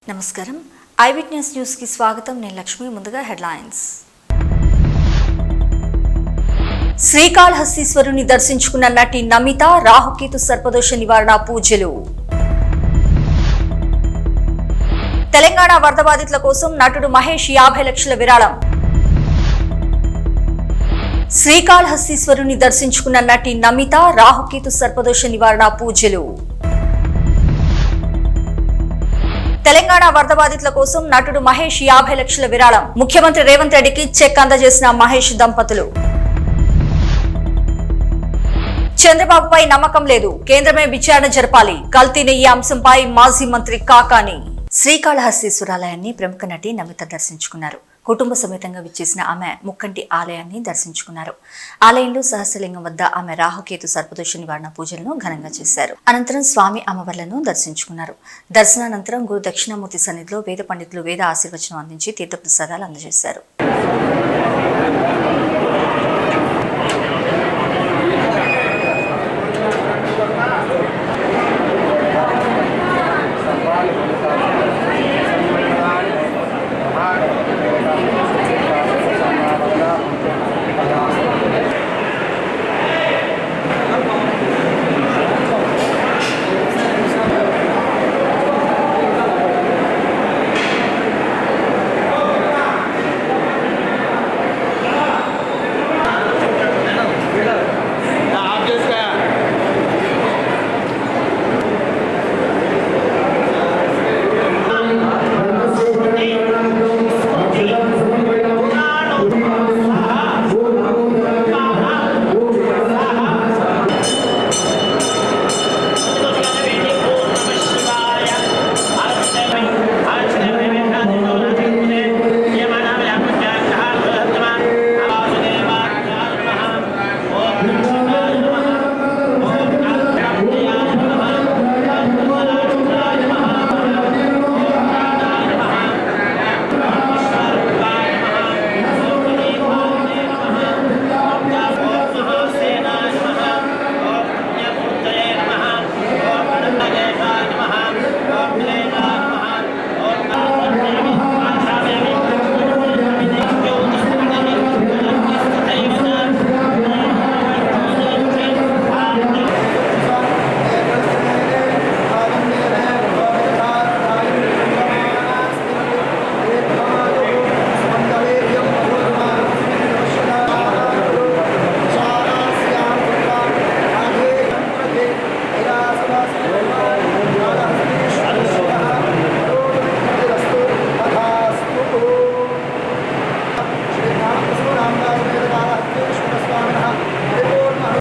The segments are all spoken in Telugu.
నమస్కారం ఐ విట్నెస్ న్యూస్ కి స్వాగతం నేను లక్ష్మి ముందుగా హెడ్లైన్స్ శ్రీకాళహస్తీశ్వరుని దర్శించుకున్న నటి నమిత రాహుకేతు సర్పదోష నివారణ పూజలు తెలంగాణ వరద బాధితుల కోసం నటుడు మహేష్ 50 లక్షల విరాళం శ్రీకాళహస్తీశ్వరుని దర్శించుకున్న నటి నమిత రాహుకేతు సర్పదోష నివారణ పూజలు తెలంగాణ వరద బాధితుల కోసం నటుడు మహేష్ 50 లక్షల విరాళం ముఖ్యమంత్రి రేవంత్ రెడ్డికి చెక్ అందజేసిన మహేష్ దంపతులు చంద్రబాబుపై నమ్మకం లేదు, కేంద్రమే విచారణ జరపాలి, కల్తీని ఈ అంశంపై మాజీ మంత్రి కాకాని. శ్రీకాళహస్తీశ్వరాలయాన్ని ప్రముఖ నటి నమిత దర్శించుకున్నారు. కుటుంబ సమేతంగా విచ్చేసిన ఆమె ముక్కంటి ఆలయాన్ని దర్శించుకున్నారు. ఆలయంలో సహస్రలింగం వద్ద ఆమె రాహుకేతు సర్పదోష నివారణ పూజలను ఘనంగా చేశారు. అనంతరం స్వామి అమ్మవార్లను దర్శించుకున్నారు. దర్శనానంతరం గురు దక్షిణామూర్తి సన్నిధిలో వేద పండితులు వేద ఆశీర్వచనం అందించి తీర్థప్రసాదాలు అందజేశారు.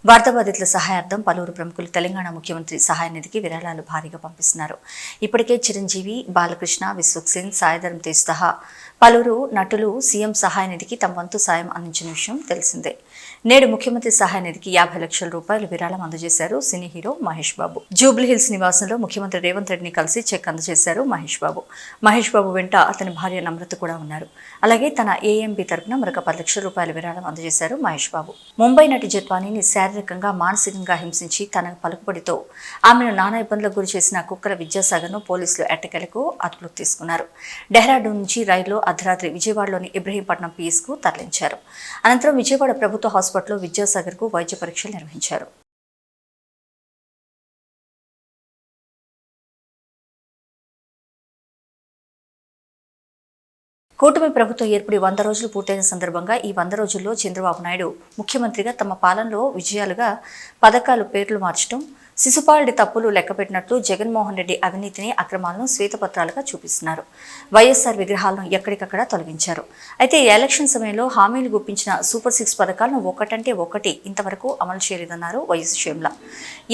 వరద బాధితుల సహాయార్థం పలువురు ప్రముఖులు తెలంగాణ ముఖ్యమంత్రి సహాయ నిధికి విరాళాలు భారీగా పంపిస్తున్నారు. ఇప్పటికే చిరంజీవి, బాలకృష్ణ, విశ్వక్ సేన్, సాయిధరం తేజ్ సహా పలువురు నటులు సీఎం సహాయ నిధికి తమ వంతు సాయం అందించిన విషయం తెలిసిందే. నేడు ముఖ్యమంత్రి సహాయ నిధికి 50 లక్షల రూపాయలు విరాళం అందజేశారు సినీ హీరో మహేష్ బాబు. జూబ్లీహిల్స్ నివాసంలో ముఖ్యమంత్రి రేవంత్ రెడ్డిని కలిసి చెక్ అందజేశారు మహేష్ బాబు. మహేష్ బాబు వెంట అతని భార్య నమ్రత కూడా ఉన్నారు. అలాగే తన ఏఎంబీ తరపున మరొక 10 లక్షల రూపాయల విరాళం అందజేశారు మహేష్ బాబు. ముంబై నటి జత్వానీని శారీరకంగా, మానసికంగా హింసించి తన పలుకుబడితో ఆమెను నానా ఇబ్బందులకు గురి చేసిన కుక్కల విద్యాసాగర్ను పోలీసులు ఎట్టకేలకు అదుపులోకి తీసుకున్నారు. డెహ్రాడూన్ నుంచి రైల్లో అర్ధరాత్రి విజయవాడలోని ఇబ్రహీంపట్నం పిఎస్కు తరలించారు. అనంతరం విజయవాడ ప్రభుత్వ హాస్పిటల్లో విద్యాసాగర్కు వైద్య పరీక్షలు నిర్వహించారు. కూటమి ప్రభుత్వం ఏర్పడి 100 రోజులు పూర్తయిన సందర్భంగా ఈ 100 రోజుల్లో చంద్రబాబు నాయుడు ముఖ్యమంత్రిగా తమ పాలనలో విజయాలుగా పథకాలు పేర్లు మార్చడం, శిశుపాలుడి తప్పులు లెక్కపెట్టినట్లు జగన్మోహన్ రెడ్డి అవినీతిని, అక్రమాలను శ్వేతపత్రాలుగా చూపిస్తున్నారు. వైఎస్ఆర్ విగ్రహాలను ఎక్కడికక్కడ తొలగించారు. అయితే ఎలక్షన్ సమయంలో హామీలు గుప్పించిన సూపర్ 6 పథకాలను ఒకటంటే ఒకటి ఇంతవరకు అమలు చేయలేదన్నారు వైఎస్ షేమ్లా.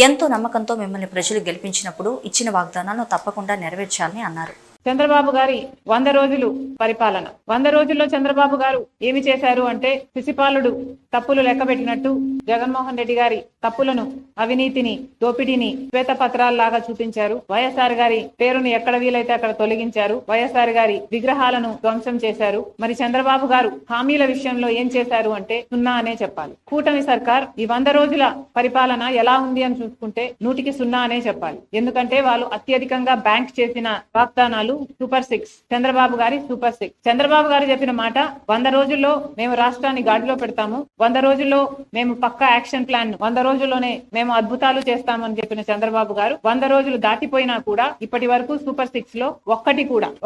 ఎంతో నమ్మకంతో మిమ్మల్ని ప్రజలు గెలిపించినప్పుడు ఇచ్చిన వాగ్దానాలను తప్పకుండా నెరవేర్చాలని అన్నారు. చంద్రబాబు గారి 100 రోజులు పరిపాలన. 100 రోజుల్లో చంద్రబాబు గారు ఏమి చేశారు అంటే, శిశుపాలుడు తప్పులు లెక్కబెట్టినట్టు జగన్మోహన్ రెడ్డి గారి తప్పులను, అవినీతిని, దోపిడీని శ్వేత పత్రాల్లాగా చూపించారు. వైఎస్ఆర్ గారి పేరును ఎక్కడ వీలైతే అక్కడ తొలగించారు. వైఎస్ఆర్ గారి విగ్రహాలను ధ్వంసం చేశారు. మరి చంద్రబాబు గారు హామీల విషయంలో ఏం చేశారు అంటే 0 అనే చెప్పాలి. కూటమి సర్కార్ ఈ 100 రోజుల పరిపాలన ఎలా ఉంది అని చూసుకుంటే 100కి 0 అనే చెప్పాలి. ఎందుకంటే వాళ్ళు అత్యధికంగా బ్యాంక్ చేసిన వాగ్దానాలు సూపర్ 6, చంద్రబాబు గారి సూపర్ 6. చంద్రబాబు గారు చెప్పిన మాట 100 రోజుల్లో మేము రాష్ట్రాన్ని గాడిలో పెడతాము, 100 రోజుల్లో మేము పక్కా యాక్షన్ ప్లాన్, 100 రోజుల్లోనే మేము అద్భుతాలు చేస్తామని చెప్పిన చంద్రబాబు గారు 100 రోజులు దాటిపోయినా కూడా ఇప్పటి వరకు సూపర్ 6 లో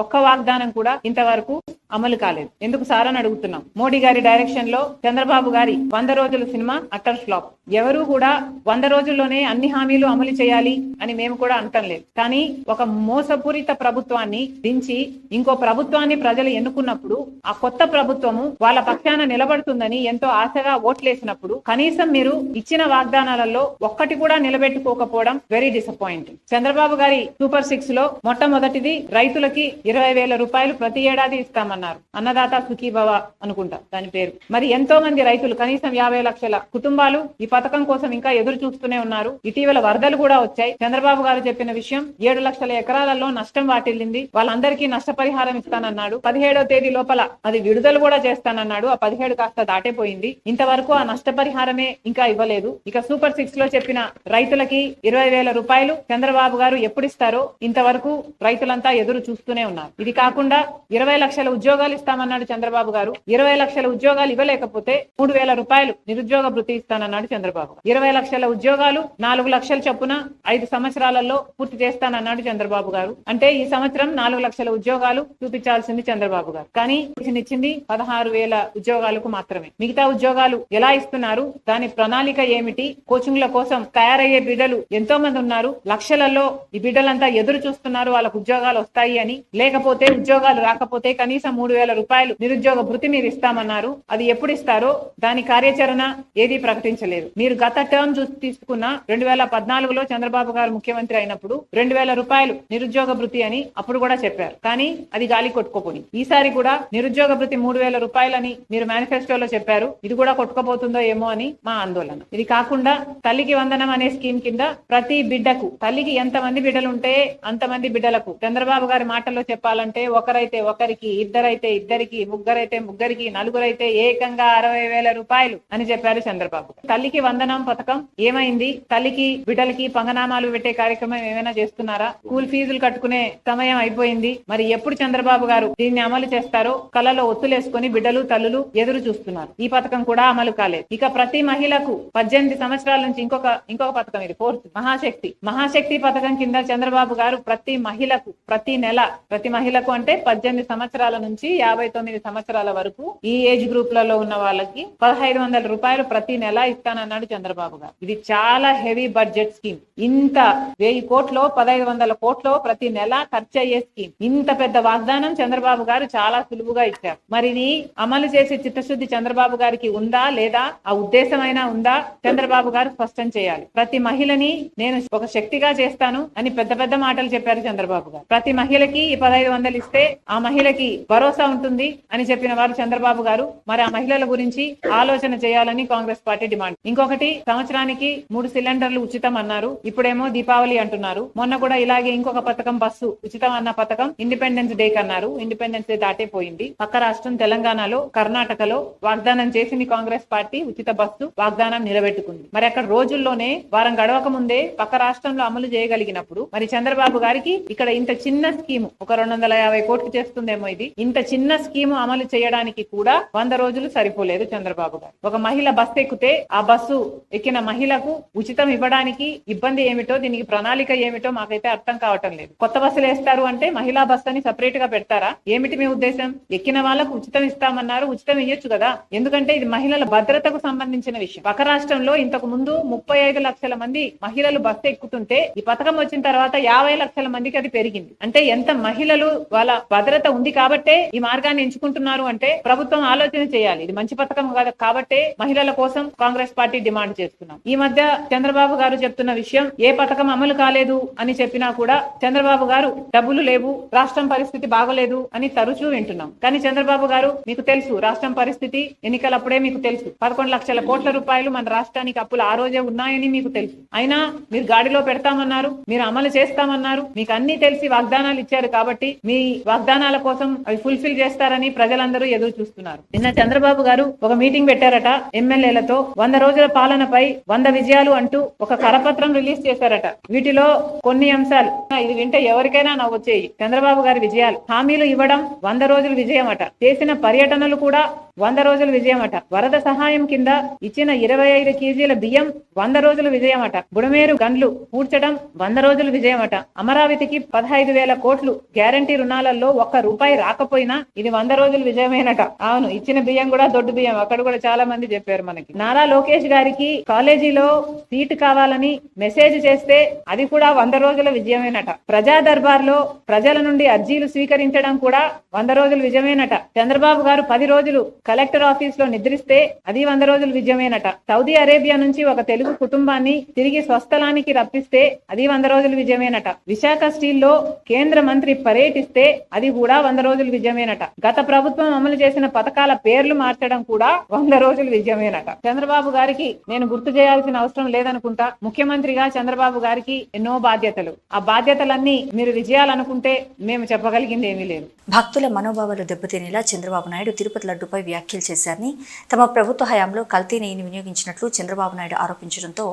ఒక్క వాగ్దానం కూడా ఇంతవరకు అమలు కాలేదు. ఎందుకు సార్ అని అడుగుతున్నాం. మోడీ గారి డైరెక్షన్ లో చంద్రబాబు గారి 100 రోజుల సినిమా అట్టర్ ఫ్లాప్. ఎవరు కూడా 100 రోజుల్లోనే అన్ని హామీలు అమలు చేయాలి అని మేము కూడా అంటం లేదు. కానీ ఒక మోసపూరిత ప్రభుత్వాన్ని దించి ఇంకో ప్రభుత్వాన్ని ప్రజలు ఎన్నుకున్నప్పుడు ఆ కొత్త ప్రభుత్వము వాళ్ళ పక్షాన నిలబడుతుందని ఎంతో ఆశగా ఓట్లేసినప్పుడు కనీసం మీరు ఇచ్చిన వాగ్దానాలలో ఒక్కటి కూడా నిలబెట్టుకోకపోవడం వెరీ డిసప్పాయింటింగ్. చంద్రబాబు గారి సూపర్ 6 లో మొట్టమొదటిది రైతులకి 20,000 రూపాయలు ప్రతి ఏడాది ఇస్తామన్నారు. అన్నదాత సుఖీభవ అనుకుంటా దాని పేరు. మరి ఎంతో మంది రైతులు, కనీసం 50 లక్షల కుటుంబాలు ఈ పథకం కోసం ఇంకా ఎదురు చూస్తూనే ఉన్నారు. ఇటీవల వరదలు కూడా వచ్చాయి. చంద్రబాబు గారు చెప్పిన విషయం 7 లక్షల ఎకరాలలో నష్టం వాటిల్లింది, వాళ్ళందరికీ నష్టపరిహారం ఇస్తానన్నాడు. 17వ తేదీ లోపల అది విడుదల కూడా చేస్తానన్నాడు. ఆ 17 కాస్త దాటిపోయింది. ఇంతవరకు ఆ నష్టపరిహారమే ఇంకా ఇవ్వలేదు. ఇక సూపర్ 6 లో చెప్పిన రైతులకి 20,000 రూపాయలు చంద్రబాబు గారు ఎప్పుడు ఇస్తారో ఇంతవరకు రైతులంతా ఎదురు చూస్తూనే ఉన్నారు. ఇది కాకుండా 20 లక్షల ఉద్యోగాలు ఇస్తామన్నాడు చంద్రబాబు గారు. 20 లక్షల ఉద్యోగాలు ఇవ్వలేకపోతే 3,000 రూపాయలు నిరుద్యోగ భృతి ఇస్తానన్నాడు చంద్రబాబు. 20 లక్షల ఉద్యోగాలు 4 లక్షల చొప్పున 5 సంవత్సరాలలో పూర్తి చేస్తానన్నాడు చంద్రబాబు గారు. అంటే ఈ సంవత్సరం 4 లక్షల ఉద్యోగాలు చూపించాల్సింది చంద్రబాబు గారు. కానీ ఇచ్చింది 16,000 ఉద్యోగాలకు మాత్రమే. మిగతా ఉద్యోగాలు ఎలా ఇస్తున్నారు, దాని ప్రణాళిక ఏమిటి? కోచింగ్ల కోసం తయారయ్యే బిడ్డలు ఎంతో మంది ఉన్నారు. లక్షలలో ఈ బిడ్డలంతా ఎదురు చూస్తున్నారు వాళ్ళకు ఉద్యోగాలు వస్తాయి అని. లేకపోతే ఉద్యోగాలు రాకపోతే కనీసం 3,000 రూపాయలు నిరుద్యోగ భృతి మీరు ఇస్తామన్నారు. అది ఎప్పుడు ఇస్తారో దాని కార్యాచరణ ఏది ప్రకటించలేదు. మీరు గత టర్మ్ చూసి తీసుకున్న 2014లో చంద్రబాబు గారు ముఖ్యమంత్రి అయినప్పుడు 2,000 రూపాయలు నిరుద్యోగ భృతి అని అప్పుడు కూడా చెప్పారు. కానీ అది గాలి కొట్టుకోపోయింది. ఈసారి కూడా నిరుద్యోగ భృతి 3,000 రూపాయలని మీరు మేనిఫెస్టోలో చెప్పారు. ఇది కూడా కొట్టుకోబోతుందో ఏమో అని మా ఆందోళన. ఇది కాకుండా తల్లికి వందనం అనే స్కీమ్ కింద ప్రతి బిడ్డకు, తల్లికి ఎంతమంది బిడ్డలు ఉంటే అంతమంది బిడ్డలకు, చంద్రబాబు గారి మాటల్లో చెప్పాలంటే ఒకరైతే ఒకరికి, ఇద్దరైతే ఇద్దరికి, ముగ్గురైతే ముగ్గురికి, నలుగురైతే ఏకంగా 60,000 రూపాయలు అని చెప్పారు చంద్రబాబు. తల్లికి వందనం పథకం ఏమైంది? తల్లికి బిడ్డలకి పంగనామాలు పెట్టే కార్యక్రమం ఏమైనా చేస్తున్నారా? స్కూల్ ఫీజులు కట్టుకునే సమయం అయిపోయింది. మరి ఎప్పుడు చంద్రబాబు గారు దీన్ని అమలు చేస్తారో కళ్ళలో ఒత్తులేసుకుని బిడ్డలు, తల్లులు ఎదురు చూస్తున్నారు. ఈ పథకం కూడా అమలు కాలేదు. ఇక ప్రతి మహిళకు 18 సంవత్సరాల నుంచి ఇంకొక పథకం, ఇది 4th మహాశక్తి పథకం కింద చంద్రబాబు గారు ప్రతి మహిళకు ప్రతి నెల, ప్రతి మహిళకు అంటే 18 సంవత్సరాల నుంచి 59 సంవత్సరాల వరకు ఈ ఏజ్ గ్రూప్లలో ఉన్న వాళ్ళకి 1,500 రూపాయలు ప్రతి నెల ఇస్తానన్నాడు చంద్రబాబు గారు. ఇది చాలా హెవీ బడ్జెట్ స్కీమ్. ఇంత 1000 కోట్లో 1,500 కోట్లో ప్రతి నెల ఖర్చు అయ్యే స్కీమ్. ఇంత పెద్ద వాగ్దానం చంద్రబాబు గారు చాలా సులువుగా ఇచ్చారు. మరి ఇది అమలు చేసే చిత్తశుద్ధి చంద్రబాబు గారికి ఉందా లేదా, ఆ ఉద్దేశమైనా ఉందా? చంద్రబాబు గారు స్పష్టం చేయాలి. ప్రతి మహిళని నేను ఒక శక్తిగా చేస్తాను అని పెద్ద పెద్ద మాటలు చెప్పారు చంద్రబాబు గారు. ప్రతి మహిళకి ఈ 1,500 ఇస్తే ఆ మహిళకి భరోసా ఉంటుంది అని చెప్పిన వారు చంద్రబాబు గారు. మరి ఆ మహిళల గురించి ఆలోచన చేయాలని కాంగ్రెస్ పార్టీ డిమాండ్. ఇంకొకటి, సంవత్సరానికి 3 సిలిండర్లు ఉచితం అన్నారు. ఇప్పుడేమో దీపావళి అంటున్నారు. మొన్న కూడా ఇలాగే ఇంకొక పథకం, బస్సు ఉచితం అన్న పథకం ఇండిపెండెన్స్ డే కన్నారు. ఇండిపెండెన్స్ డే దాటిపోయింది. పక్క రాష్ట్రం తెలంగాణలో, కర్ణాటకలో వాగ్దానం చేసింది కాంగ్రెస్ పార్టీ. ఉచిత బస్సు వాగ్దానం నిలబెట్టుకుంది. మరి అక్కడ రోజుల్లోనే, వారం గడవక ముందే పక్క రాష్ట్రంలో అమలు చేయగలిగినప్పుడు మరి చంద్రబాబు గారికి ఇక్కడ ఇంత చిన్న స్కీము, ఒక 250 కోట్లు చేస్తుందేమో ఇది, ఇంత చిన్న స్కీము అమలు చేయడానికి కూడా 100 రోజులు సరిపోలేదు చంద్రబాబు గారు. ఒక మహిళ బస్సు ఎక్కితే ఆ బస్సు ఎక్కిన మహిళకు ఉచితం ఇవ్వడానికి ఇబ్బంది ఏమిటో, దీనికి ప్రణాళిక ఏమిటో మాకైతే అర్థం కావటం లేదు. కొత్త బస్సులు వేస్తారు అంటే మహిళా బస్సు అని సపరేట్ గా పెడతారా? ఏమిటి మీ ఉద్దేశం? ఎక్కిన వాళ్ళకు ఉచితం ఇస్తామన్నారు, ఉచితం ఇయ్యొచ్చు కదా. ఎందుకంటే ఇది మహిళల భద్రతకు సంబంధించిన విషయం. పక్క రాష్ట్రంలో ఇంతకు ముందు 35 లక్షల మంది మహిళలు బస్సు ఎక్కుతుంటే ఈ పథకం వచ్చిన తర్వాత 50 లక్షల మందికి అది పెరిగింది. అంటే ఎంత మహిళలు వాళ్ళ భద్రత ఉంది కాబట్టే ఈ మార్గాన్ని ఎంచుకుంటున్నారు అంటే ప్రభుత్వం ఆలోచన చేయాలి. ఇది మంచి పథకం కాదు కాబట్టే మహిళల కోసం కాంగ్రెస్ పార్టీ డిమాండ్ చేస్తున్నాం. ఈ మధ్య చంద్రబాబు గారు చెప్తున్న విషయం, ఏ పథకం అమలు కాలేదు అని చెప్పినా కూడా చంద్రబాబు గారు డబ్బులు లేవు, రాష్ట్రం పరిస్థితి బాగలేదు అని తరచూ వింటున్నాం. కానీ చంద్రబాబు గారు, మీకు తెలుసు రాష్ట్రం పరిస్థితి ఎన్నికలప్పుడే మీకు మీకు తెలుసు. 11 లక్షల కోట్ల రూపాయలు మన రాష్ట్రానికి అప్పులు ఆ రోజే ఉన్నాయని మీకు తెలుసు. అయినా మీరు గాడిలో పెడతామన్నారు, మీరు అమలు చేస్తామన్నారు, మీకు అన్ని తెలిసి వాగ్దానాలు ఇచ్చారు. కాబట్టి మీ వాగ్దానాల కోసం అవి ఫుల్ఫిల్ చేస్తారని ప్రజలందరూ ఎదురు చూస్తున్నారు. నిన్న చంద్రబాబు గారు ఒక మీటింగ్ పెట్టారట ఎమ్మెల్యేలతో. 100 రోజుల పాలనపై 100 విజయాలు అంటూ ఒక కరపత్రం రిలీజ్ చేశారట. వీటిలో కొన్ని అంశాలు ఇది వింటే ఎవరికైనా నవ్వొచ్చేయి. చంద్రబాబు గారి విజయాలు: హామీలు ఇవ్వడం 100 రోజుల విజయమట. చేసిన పర్యటనలు కూడా 100 రోజుల విజయమట. వరద సహాయం కింద ఇచ్చిన 25 కేజీల బియ్యం 100 రోజుల విజయమట. బుడమేరు గన్లు పూడ్చడం 100 రోజుల విజయమట. అమరావతికి 15,000 కోట్లు గ్యారంటీ రుణాలలో ₹1 రాకపోయినా ఇది 100 రోజుల విజయమేనట. అవును, ఇచ్చిన బియ్యం కూడా దొడ్డు బియ్యం. అక్కడ కూడా చాలా మంది చెప్పారు మనకి. నారా లోకేష్ గారికి కాలేజీలో సీటు కావాలని మెసేజ్ చేస్తే అది కూడా 100 రోజుల విజయమేనట. ప్రజా దర్బార్ లో ప్రజల నుండి అర్జీలు స్వీకరించడం కూడా 100 రోజుల విజయమేనట. చంద్రబాబు గారు 10 రోజులు కలెక్టర్ ఆఫీస్ లో నిద్రిస్తే అది 100 రోజుల విజయమేనట. సౌదీ అరేబియా నుంచి ఒక తెలుగు కుటుంబాన్ని తిరిగి స్వస్థలానికి రప్పిస్తే అది 100 రోజుల విజయమేనట. విశాఖ స్టీల్ లో కేంద్ర మంత్రి పర్యటిస్తే అది కూడా 100 రోజుల విజయమేనట. గత ప్రభుత్వం అమలు చేసిన పథకాల పేర్లు మార్చడం కూడా 100 రోజుల విజయమేనట. చంద్రబాబు గారికి నేను గుర్తు చేయాల్సిన అవసరం లేదనుకుంటా. ముఖ్యమంత్రిగా చంద్రబాబు గారికి ఎన్నో బాధ్యతలు. ఆ బాధ్యతలన్నీ మీరు విజయాలనుకుంటే మేము చెప్పగలిగింది ఏమీ లేదు. భక్తుల మనోభావాలు దెబ్బతినేలా చంద్రబాబు నాయుడు తిరుపతి లడ్డుపై వ్యాఖ్యలు చేశారని, తమ ప్రభుత్వ హయాంలో కల్తీ నెయ్యిని వినియోగించినట్లు చంద్రబాబు నాయుడు ఆరోపించడంతో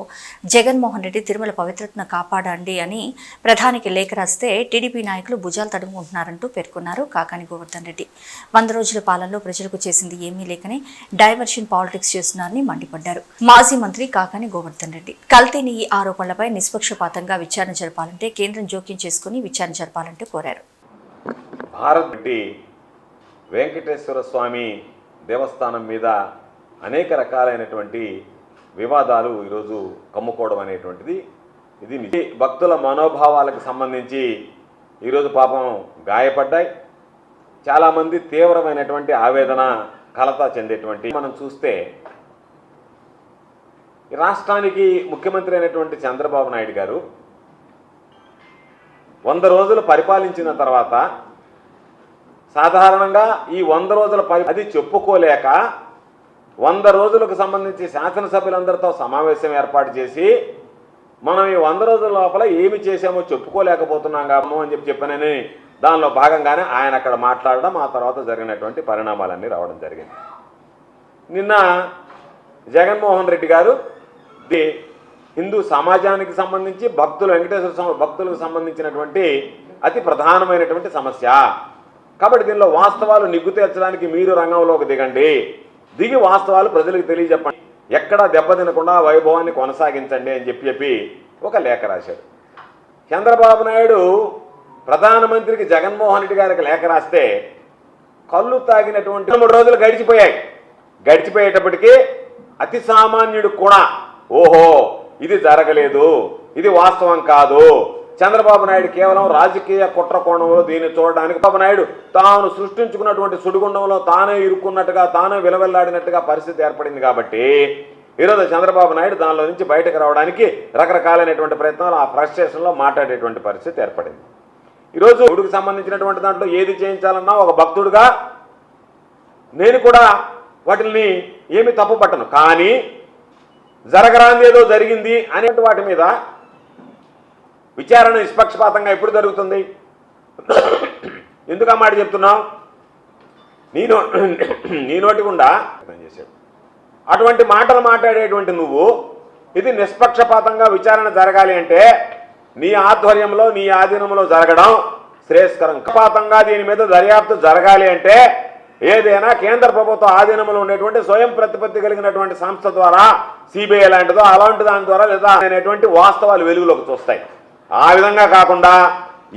జగన్మోహన్ రెడ్డి తిరుమల పవిత్రతను కాపాడండి అని ప్రధానికి లేఖ రాస్తే టీడీపీ నాయకులు భుజాలు తడుముకుంటున్నారంటూ పేర్కొన్నారు కాకాని గోవర్ధన్ రెడ్డి. 100 రోజుల పాలనలో ప్రజలకు చేసింది ఏమీ లేకనే డైవర్షన్ పాలిటిక్స్ చేస్తున్నారని మండిపడ్డారు. మాజీ మంత్రి కాకాని గోవర్ధన్ రెడ్డి కల్తీ నెయ్యి ఆరోపణలపై నిష్పక్షపాతంగా విచారణ జరపాలంటే కేంద్రం జోక్యం చేసుకుని విచారణ జరపాలంటే కోరారు. భారత్ వెంకటేశ్వర స్వామి దేవస్థానం మీద అనేక రకాలైనటువంటి వివాదాలు ఈరోజు కమ్ముకోవడం అనేటువంటిది ఇది భక్తుల మనోభావాలకు సంబంధించి ఈరోజు పాపం గాయపడ్డాయి. చాలామంది తీవ్రమైనటువంటి ఆవేదన కలత చెందేటువంటి మనం చూస్తే రాష్ట్రానికి ముఖ్యమంత్రి అయినటువంటి చంద్రబాబు నాయుడు గారు 100 రోజులు పరిపాలించిన తర్వాత సాధారణంగా ఈ 100 రోజుల అది చెప్పుకోలేక 100 రోజులకు సంబంధించి శాసనసభ్యులందరితో సమావేశం ఏర్పాటు చేసి మనం ఈ 100 రోజుల లోపల ఏమి చేశామో చెప్పుకోలేకపోతున్నాం కాము అని చెప్పానని దానిలో భాగంగానే ఆయన అక్కడ మాట్లాడడం, ఆ తర్వాత జరిగినటువంటి పరిణామాలన్నీ రావడం జరిగింది. నిన్న జగన్మోహన్ రెడ్డి గారు హిందూ సమాజానికి సంబంధించి వెంకటేశ్వర భక్తులకు సంబంధించినటువంటి అతి ప్రధానమైనటువంటి సమస్య కాబట్టి దీనిలో వాస్తవాలు నిగ్గు తేల్చడానికి మీరు రంగంలోకి దిగి వాస్తవాలు ప్రజలకు తెలియజెప్పండి, ఎక్కడా దెబ్బతినకుండా వైభవాన్ని కొనసాగించండి అని చెప్పి ఒక లేఖ రాశాడు. చంద్రబాబు నాయుడు ప్రధానమంత్రికి జగన్మోహన్ రెడ్డి గారికి లేఖ రాస్తే కళ్ళు తాగినటువంటి 3 రోజులు గడిచిపోయేటప్పటికీ అతి సామాన్యుడు కూడా ఓహో ఇది జరగలేదు, ఇది వాస్తవం కాదు, చంద్రబాబు నాయుడు కేవలం రాజకీయ కుట్ర కోణంలో దీన్ని చూడడానికి బాబు నాయుడు తాను సృష్టించుకున్నటువంటి సుడిగుండంలో తానే ఇరుక్కున్నట్టుగా తానే విలవెల్లాడినట్టుగా పరిస్థితి ఏర్పడింది. కాబట్టి ఈరోజు చంద్రబాబు నాయుడు దానిలో నుంచి బయటకు రావడానికి రకరకాలైనటువంటి ప్రయత్నాలు, ఆ ఫ్రస్ట్రేషన్లో మాట్లాడేటువంటి పరిస్థితి ఏర్పడింది. ఈరోజు దేవుడికి సంబంధించినటువంటి దాంట్లో ఏది చేయించాలన్నా ఒక భక్తుడుగా నేను కూడా వాటిని ఏమి తప్పు పట్టను, కానీ జరగరాంది ఏదో జరిగింది అనే వాటి మీద విచారణ నిష్పక్షపాతంగా ఎప్పుడు జరుగుతుంది? ఎందుకు ఆ మాట చెప్తున్నావు? నీ నోటి గుండా చేశాడు అటువంటి మాటలు మాట్లాడేటువంటి నువ్వు ఇది నిష్పక్షపాతంగా విచారణ జరగాలి అంటే నీ ఆధ్వర్యంలో నీ ఆధీనంలో జరగడం శ్రేయస్కరం. పక్షపాతంగా దీని మీద దర్యాప్తు జరగాలి అంటే ఏదైనా కేంద్ర ప్రభుత్వ ఆధీనంలో ఉండేటువంటి స్వయం ప్రతిపత్తి కలిగినటువంటి సంస్థ ద్వారా, సిబిఐ లాంటిదో అలాంటి దాని ద్వారా లేదా అనేటువంటి వాస్తవాలు వెలుగులోకి చూస్తాయి. ఆ విధంగా కాకుండా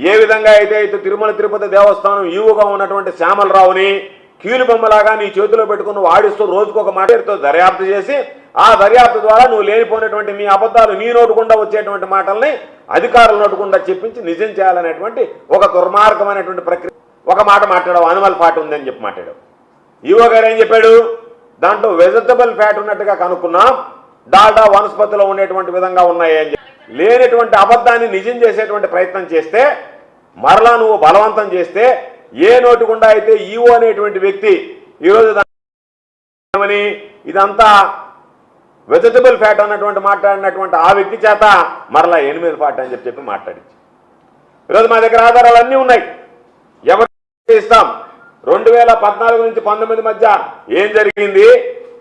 ఏ విధంగా అయితే తిరుమల తిరుపతి దేవస్థానం ఈవుగా ఉన్నటువంటి శ్యామలరావుని కీలుబొమ్మలాగా నీ చేతిలో పెట్టుకుని వాడిస్తూ రోజుకొక మాటతో దర్యాప్తు చేసి ఆ దర్యాప్తు ద్వారా నువ్వు లేనిపోయినటువంటి నీ అబద్ధాలు నీ నోటుకుండా వచ్చేటువంటి మాటల్ని అధికారుల నోటుకుండా చెప్పించి నిజం చేయాలనేటువంటి ఒక దుర్మార్గమైనటువంటి ప్రక్రియ. ఒక మాట మాట్లాడావు, అనిమల్ ఫ్యాట్ ఉందని చెప్పి మాట్లాడావు. ఈవో గారు ఏం చెప్పాడు? దాంట్లో వెజిటబుల్ ఫ్యాట్ ఉన్నట్టుగా కనుక్కున్నాం, డాల్డా వనస్పతిలో ఉండేటువంటి విధంగా ఉన్నాయి అని చెప్పి లేనటువంటి అబద్ధాన్ని నిజం చేసేటువంటి ప్రయత్నం చేస్తే, మరలా నువ్వు బలవంతం చేస్తే ఏ నోటుకుండా అయితే ఈవో అనేటువంటి వ్యక్తి ఈరోజు ఏమని ఇదంతా వెజిటబుల్ ఫ్యాట్ అన్నటువంటి మాట్లాడినటువంటి ఆ వ్యక్తి చేత మరలా ఎనిమల్ ఫ్యాట్ అని చెప్పి మాట్లాడించి ఈరోజు మా దగ్గర ఆధారాలు అన్నీ ఉన్నాయి. ఎవరు ఇస్తాం 2014 నుంచి 19 మధ్య ఏం జరిగింది,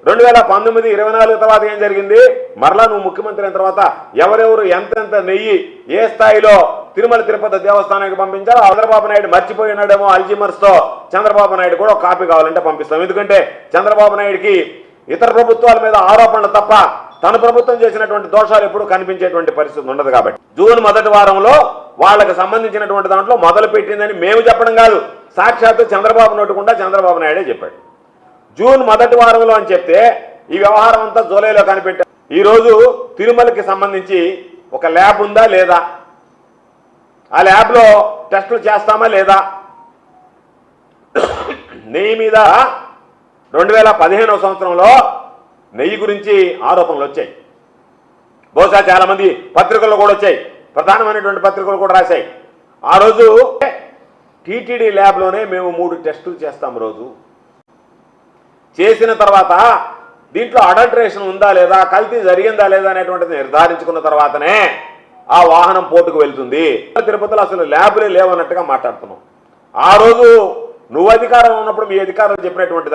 2019 24 తర్వాత ఏం జరిగింది, మరలా నువ్వు ముఖ్యమంత్రి అయిన తర్వాత ఎవరెవరు ఎంతెంత నెయ్యి ఏ స్థాయిలో తిరుమల తిరుపతి దేవస్థానానికి పంపించారో చంద్రబాబు నాయుడు మర్చిపోయినాడేమో అల్జీమర్స్తో చంద్రబాబు నాయుడు కూడా ఒక కాపీ కావాలంటే పంపిస్తాం. ఎందుకంటే చంద్రబాబు నాయుడికి ఇతర ప్రభుత్వాల మీద ఆరోపణలు తప్ప తన ప్రభుత్వం చేసినటువంటి దోషాలు ఎప్పుడూ కనిపించేటువంటి పరిస్థితి ఉండదు. కాబట్టి జూన్ మొదటి వారంలో వాళ్ళకి సంబంధించినటువంటి దాంట్లో మొదలు పెట్టిందని మేము చెప్పడం కాదు, సాక్షాత్తు చంద్రబాబు నోటుకుండా చంద్రబాబు నాయుడే చెప్పాడు. జూన్ మొదటి వారంలో అని చెప్తే ఈ వ్యవహారం అంతా జూలైలో కనిపెట్టారు. ఈరోజు తిరుమలకి సంబంధించి ఒక ల్యాబ్ ఉందా లేదా, ఆ ల్యాబ్లో టెస్టులు చేస్తామా లేదా, నెయ్యి మీద 2015వ సంవత్సరంలో నెయ్యి గురించి ఆరోపణలు వచ్చాయి. బహుశా చాలామంది పత్రికల్లో కూడా వచ్చాయి, ప్రధానమైనటువంటి పత్రికలు కూడా రాశాయి. ఆ రోజు టీటీడీ ల్యాబ్లోనే మేము 3 టెస్టులు చేస్తాం. రోజు చేసిన తర్వాత దీంట్లో అడల్టరేషన్ ఉందా లేదా, కల్తీ జరిగిందా లేదా అనేటువంటిది నిర్ధారించుకున్న తర్వాతనే ఆ వాహనం పోర్టుకు వెళ్తుంది. తిరుపతిలో అసలు ల్యాబ్లే లేవన్నట్టుగా మాట్లాడుతున్నాం. ఆ రోజు నువ్వు అధికారం ఉన్నప్పుడు మీ అధికారులు చెప్పినటువంటి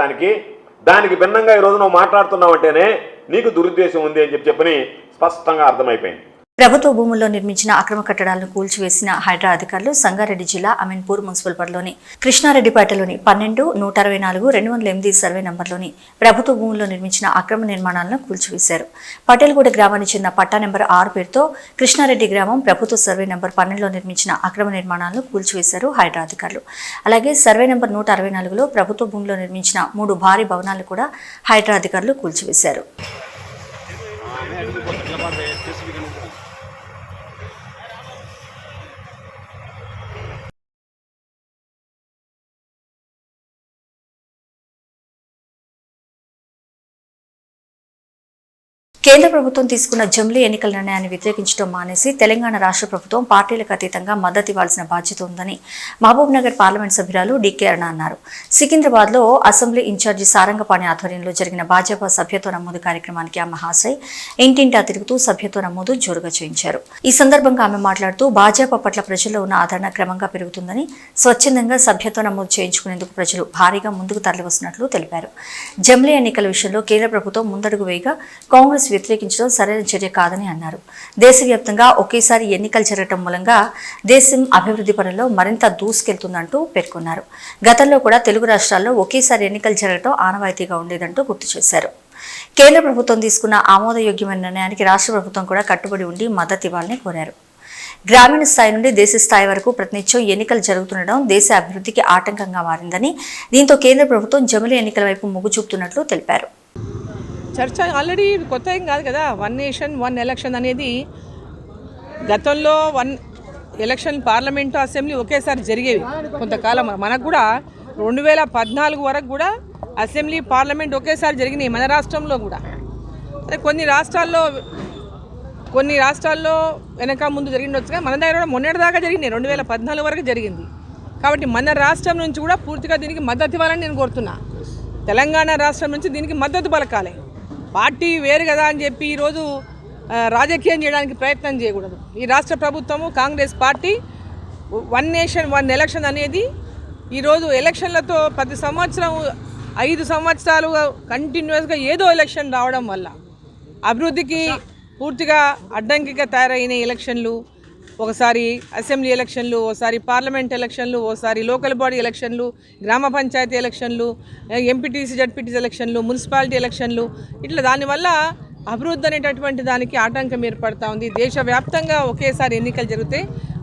దానికి భిన్నంగా ఈరోజు నువ్వు మాట్లాడుతున్నావంటేనే నీకు దురుద్దేశం ఉంది అని చెప్పని స్పష్టంగా అర్థమైపోయింది. ప్రభుత్వ భూముల్లో నిర్మించిన అక్రమ కట్టడాలను కూల్చివేసిన హైడ్రా అధికారులు సంగారెడ్డి జిల్లా అమీన్పూర్ మున్సిపల్ పరిధిలోని కృష్ణారెడ్డిపేటలోని 12, 164, 208 సర్వే నంబర్లోని ప్రభుత్వ భూముల్లో నిర్మించిన అక్రమ నిర్మాణాలను కూల్చివేశారు. పటేల్గూడ గ్రామానికి చెందిన పట్టా నెంబర్ 6 పేరుతో కృష్ణారెడ్డి గ్రామం ప్రభుత్వ సర్వే నంబర్ 12లో నిర్మించిన అక్రమ నిర్మాణాలను కూల్చివేశారు హైడ్రా అధికారులు. అలాగే సర్వే నంబర్ 164లో ప్రభుత్వ భూమిలో నిర్మించిన 3 భారీ భవనాలు కూడా హైడ్రా అధికారులు కూల్చివేశారు. కేంద్ర ప్రభుత్వం తీసుకున్న జమిలీ ఎన్నికల నిర్ణయాన్ని వ్యతిరేకించడం మానేసి తెలంగాణ రాష్ట్ర ప్రభుత్వం పార్టీలకు అతీతంగా మద్దతు ఇవ్వాల్సిన బాధ్యత ఉందని మహబూబ్ నగర్ పార్లమెంట్ సభ్యురాలు డికే అరుణ అన్నారు. సికింద్రాబాద్లో అసెంబ్లీ ఇన్ఛార్జి సారంగపాణి ఆధ్వర్యంలో జరిగిన భాజపా సభ్యత్వ నమోదు కార్యక్రమానికి ఆమె హాజరై ఇంటింటా తిరుగుతూ సభ్యత్వ నమోదు జోరుగా చేయించారు. ఈ సందర్భంగా ఆమె మాట్లాడుతూ భాజపా పట్ల ప్రజల్లో ఉన్న ఆదరణ క్రమంగా పెరుగుతుందని, స్వచ్ఛందంగా సభ్యత్వ నమోదు చేయించుకునేందుకు ప్రజలు భారీగా ముందుకు తరలివస్తున్నట్లు తెలిపారు. జమిలీ ఎన్నికల విషయంలో కేంద్ర ప్రభుత్వం ముందడుగు వేయగా కాంగ్రెస్ వ్యతిరేకించడం సరైన చర్య కాదని అన్నారు. దేశవ్యాప్తంగా ఒకేసారి ఎన్నికలు జరగడం మూలంగా దేశం అభివృద్ధి పనుల్లో మరింత దూసుకెళ్తుందంటూ పేర్కొన్నారు. గతంలో కూడా తెలుగు రాష్ట్రాల్లో ఒకేసారి ఎన్నికలు జరగడం ఆనవాయితీగా ఉండేదంటూ గుర్తు చేశారు. కేంద్ర ప్రభుత్వం తీసుకున్న ఆమోదయోగ్యమైన నిర్ణయానికి రాష్ట్ర ప్రభుత్వం కూడా కట్టుబడి ఉండి మద్దతు ఇవ్వాలని కోరారు. గ్రామీణ స్థాయి నుండి దేశ స్థాయి వరకు ప్రతినిత్యం ఎన్నికలు జరుగుతుండడం దేశ అభివృద్ధికి ఆటంకంగా మారిందని, దీంతో కేంద్ర ప్రభుత్వం జమిలీ ఎన్నికల వైపు మొగ్గు చూపుతున్నట్లు తెలిపారు. చర్చ ఆల్రెడీ కొత్త ఏం కాదు కదా. 1 నేషన్ 1 ఎలక్షన్ అనేది గతంలో 1 ఎలక్షన్ పార్లమెంటు అసెంబ్లీ ఒకేసారి జరిగేవి కొంతకాలం. మనకు కూడా 2014 వరకు కూడా అసెంబ్లీ పార్లమెంట్ ఒకేసారి జరిగినాయి మన రాష్ట్రంలో కూడా. కొన్ని రాష్ట్రాల్లో వెనక ముందు జరిగిండొచ్చుగా, మన దగ్గర కూడా మొన్నటిదాకా జరిగినాయి. 2014 వరకు జరిగింది. కాబట్టి మన రాష్ట్రం నుంచి కూడా పూర్తిగా దీనికి మద్దతు ఇవ్వాలని నేను కోరుతున్నా. తెలంగాణ రాష్ట్రం నుంచి దీనికి మద్దతు పలకాలి. పార్టీ వేరు కదా అని చెప్పి ఈరోజు రాజకీయం చేయడానికి ప్రయత్నం చేయకూడదు. ఈ రాష్ట్ర ప్రభుత్వము కాంగ్రెస్ పార్టీ 1 నేషన్ 1 ఎలక్షన్ అనేది ఈరోజు ఎలక్షన్లతో ప్రతి సంవత్సరం 5 సంవత్సరాలు కంటిన్యూస్గా ఏదో ఎలక్షన్ రావడం వల్ల అభివృద్ధికి పూర్తిగా అడ్డంకిగా తయారైన ఎలక్షన్లు, ఒకసారి అసెంబ్లీ ఎలక్షన్లు, ఒకసారి పార్లమెంట్ ఎలక్షన్లు, ఒకసారి లోకల్ బాడీ ఎలక్షన్లు, గ్రామ పంచాయతీ ఎలక్షన్లు, ఎంపీటీసీ జడ్పీటీసీ ఎలక్షన్లు, మున్సిపాలిటీ ఎలక్షన్లు, ఇట్లా దానివల్ల అభివృద్ధి అనేటటువంటి దానికి ఆటంకం ఏర్పడుతూ ఉంది. దేశవ్యాప్తంగా ఒకేసారి ఎన్నికలు జరిగితే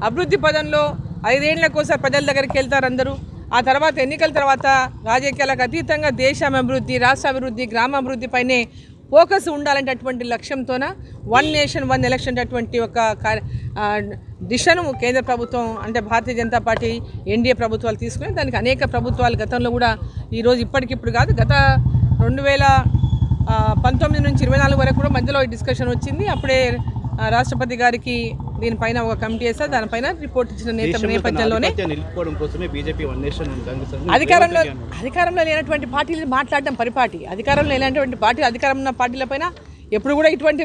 అభివృద్ధి పదంలో 5 ఏళ్లకోసారి ప్రజల దగ్గరికి వెళ్తారు అందరూ. ఆ తర్వాత ఎన్నికల తర్వాత రాజకీయాలకు అతీతంగా దేశం అభివృద్ధి, రాష్ట్ర అభివృద్ధి, గ్రామ అభివృద్ధి పైనే ఫోకస్ ఉండాలనేటటువంటి లక్ష్యంతోన 1 నేషన్ 1 ఎలక్షన్ అటువంటి ఒక దిశను కేంద్ర ప్రభుత్వం అంటే భారతీయ జనతా పార్టీ ఎన్డీఏ ప్రభుత్వాలు తీసుకుని, దానికి అనేక ప్రభుత్వాలు గతంలో కూడా ఈరోజు ఇప్పటికిప్పుడు కాదు, గత 2019 నుంచి 24 వరకు కూడా మధ్యలో డిస్కషన్ వచ్చింది. అప్పుడే రాష్ట్రపతి గారికి దీనిపైన ఒక కమిటీ వేస్తే దానిపైన రిపోర్ట్ ఇచ్చిన నేపథ్యంలోనే నిలుపుకోవడం కోసమే బీజేపీ వన్ నేషన్ అధికారంలో లేనటువంటి పార్టీలు మాట్లాడడం పరిపాటి. అధికారంలో లేనటువంటి పార్టీలు అధికారంలో ఉన్న పార్టీలపైన ఎప్పుడు కూడా ఇటువంటి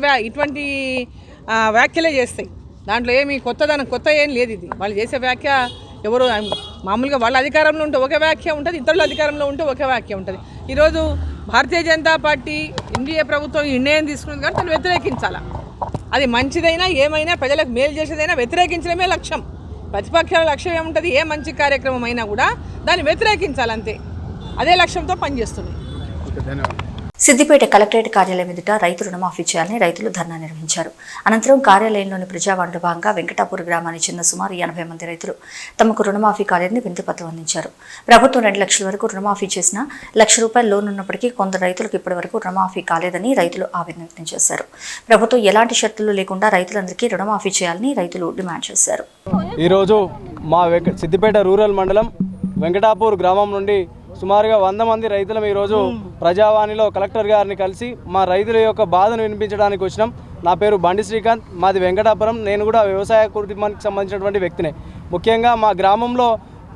వ్యాఖ్యలే చేస్తాయి. దాంట్లో ఏమి కొత్త ఏం లేదు. ఇది వాళ్ళు చేసే వ్యాఖ్య ఎవరు మామూలుగా వాళ్ళ అధికారంలో ఉంటే ఒక వ్యాఖ్య ఉంటుంది, ఇతరుల అధికారంలో ఉంటే ఒక వ్యాఖ్య ఉంటుంది. ఈరోజు భారతీయ జనతా పార్టీ ఎన్డీఏ ప్రభుత్వం ఈ నిర్ణయం తీసుకున్నది కానీ దాన్ని వ్యతిరేకించాలా. అది మంచిదైనా ఏమైనా ప్రజలకు మేలు చేసేదైనా వ్యతిరేకించడమే లక్ష్యం. ప్రతిపక్షాల లక్ష్యం ఏముంటుంది? ఏ మంచి కార్యక్రమం అయినా కూడా దాన్ని వ్యతిరేకించాలంతే. అదే లక్ష్యంతో పనిచేస్తుంది. సిద్దిపేట కలెక్టరేట్ కార్యాలయం ఎదుట రైతు రుణమాఫీ చేయాలని రైతులు ధర్నా నిర్వహించారు. అనంతరం కార్యాలయంలోని ప్రజావాణిలో భాగంగా వెంకటాపూర్ గ్రామానికి చెందిన సుమారు 80 మంది రైతులు తమకు రుణమాఫీ కాలేదని వినతిపత్రం అందించారు. ప్రభుత్వం 2 లక్షల వరకు రుణమాఫీ చేసినా ₹1,00,000 లోన్ ఉన్నప్పటికీ కొందరు రైతులకు ఇప్పటి వరకు రుణమాఫీ కాలేదని రైతులు ఆవేదన వ్యక్తం చేశారు. ప్రభుత్వం ఎలాంటి షరతులు లేకుండా రైతులందరికీ రుణమాఫీ చేయాలని రైతులు డిమాండ్ చేశారు. ఈరోజు మా సిద్దిపేట రూరల్ మండలం వెంకటాపూర్ గ్రామం నుండి సుమారుగా 100 మంది రైతులం ఈరోజు ప్రజావాణిలో కలెక్టర్ గారిని కలిసి మా రైతుల యొక్క బాధను వినిపించడానికి వచ్చినాం. నా పేరు బండి శ్రీకాంత్, మాది వెంకటాపురం. నేను కూడా వ్యవసాయ కుటుంబానికి సంబంధించినటువంటి వ్యక్తినే. ముఖ్యంగా మా గ్రామంలో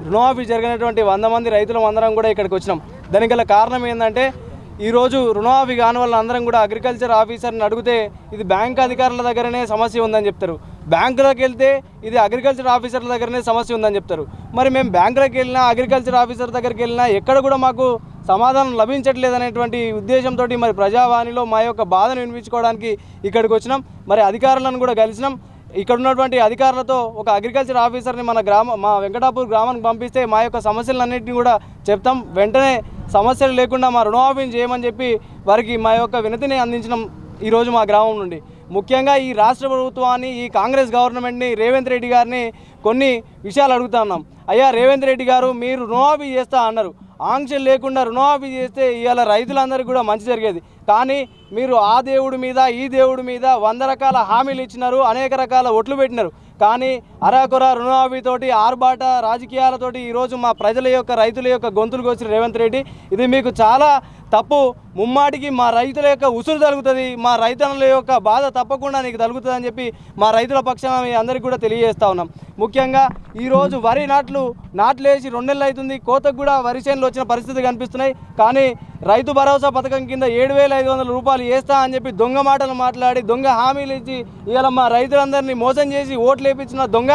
రుణమాఫీ జరిగినటువంటి 100 మంది రైతులం అందరం కూడా ఇక్కడికి వచ్చినాం. దానికి గల కారణం ఏంటంటే ఈరోజు రుణమాఫీ కాని వాళ్ళ అందరం కూడా అగ్రికల్చర్ ఆఫీసర్ని అడిగితే ఇది బ్యాంక్ అధికారుల దగ్గరనే సమస్య ఉందని చెప్తారు. బ్యాంకులోకి వెళ్తే ఇది అగ్రికల్చర్ ఆఫీసర్ల దగ్గరనే సమస్య ఉందని చెప్తారు. మరి మేము బ్యాంకులోకి వెళ్ళినా అగ్రికల్చర్ ఆఫీసర్ దగ్గరికి వెళ్ళినా ఎక్కడ కూడా మాకు సమాధానం లభించట్లేదు అనేటువంటి ఉద్దేశంతో మరి ప్రజావాణిలో మా యొక్క బాధను వినిపించుకోవడానికి ఇక్కడికి వచ్చినాం. మరి అధికారులను కూడా కలిసినాం. ఇక్కడ ఉన్నటువంటి అధికారులతో ఒక అగ్రికల్చర్ ఆఫీసర్ని మా వెంకటాపూర్ గ్రామానికి పంపిస్తే మా యొక్క సమస్యలన్నింటినీ కూడా చెప్తాం. వెంటనే సమస్యలు లేకుండా మా రుణమాఫీని చేయమని చెప్పి వారికి మా యొక్క వినతిని అందించడం ఈరోజు మా గ్రామం నుండి. ముఖ్యంగా ఈ రాష్ట్ర ప్రభుత్వాన్ని, ఈ కాంగ్రెస్ గవర్నమెంట్ని, రేవంత్ రెడ్డి గారిని కొన్ని విషయాలు అడుగుతా ఉన్నాం. అయ్యా రేవంత్ రెడ్డి గారు, మీరు రుణమాఫీ చేస్తా అన్నారు. ఆంక్షలు లేకుండా రుణమాఫీ చేస్తే ఇవాళ రైతులందరికీ కూడా మంచి జరిగేది. కానీ మీరు ఆ దేవుడి మీద ఈ దేవుడి మీద 100 రకాల హామీలు ఇచ్చినారు, అనేక రకాల ఒట్లు పెట్టినారు. కానీ అరాకొర రుణమాఫీతోటి ఆర్భాట రాజకీయాలతోటి ఈరోజు మా ప్రజల యొక్క రైతుల యొక్క గొంతులు కోసిన రేవంత్ రెడ్డి, ఇది మీకు చాలా తప్పు. ముమ్మాటికి మా రైతుల యొక్క ఉసురు తగులుతుంది, మా రైతన్నుల యొక్క బాధ తప్పకుండా నీకు తగులుతుంది అని చెప్పి మా రైతుల పక్షాన మీ అందరికీ కూడా తెలియజేస్తూ ఉన్నాం. ముఖ్యంగా ఈరోజు వరి నాట్లేసి 2 నెలలు అవుతుంది. కోతకు కూడా వరి చేనులు వచ్చిన పరిస్థితి కనిపిస్తున్నాయి. కానీ రైతు భరోసా పథకం కింద 7,500 రూపాయలు వేస్తా అని చెప్పి దొంగ మాటలు మాట్లాడి దొంగ హామీలు ఇచ్చి ఇవాళ మా రైతులందరినీ మోసం చేసి ఓట్లు వేయించిన దొంగ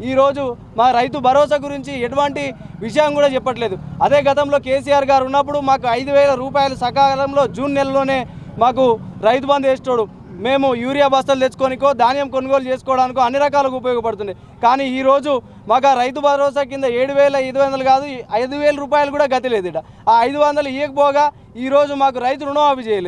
ఈరోజు మా రైతు భరోసా గురించి ఎటువంటి విషయం కూడా చెప్పట్లేదు. అదే గతంలో కేసీఆర్ గారు ఉన్నప్పుడు మాకు 5,000 రూపాయలు సకాలంలో జూన్ నెలలోనే మాకు రైతు బంధు వేసేటోడు. మేము యూరియా బస్తాలు తెచ్చుకోనికో ధాన్యం కొనుగోలు చేసుకోవడానికో అన్ని రకాలుగా ఉపయోగపడుతుంది. కానీ ఈరోజు మాకు రైతు భరోసా కింద 7,500 కాదు 5,000 రూపాయలు కూడా గతి లేదు. ఆ 500 ఇవ్వకపోగా ఈరోజు మాకు రైతు రుణమాఫీ చేయలేదు.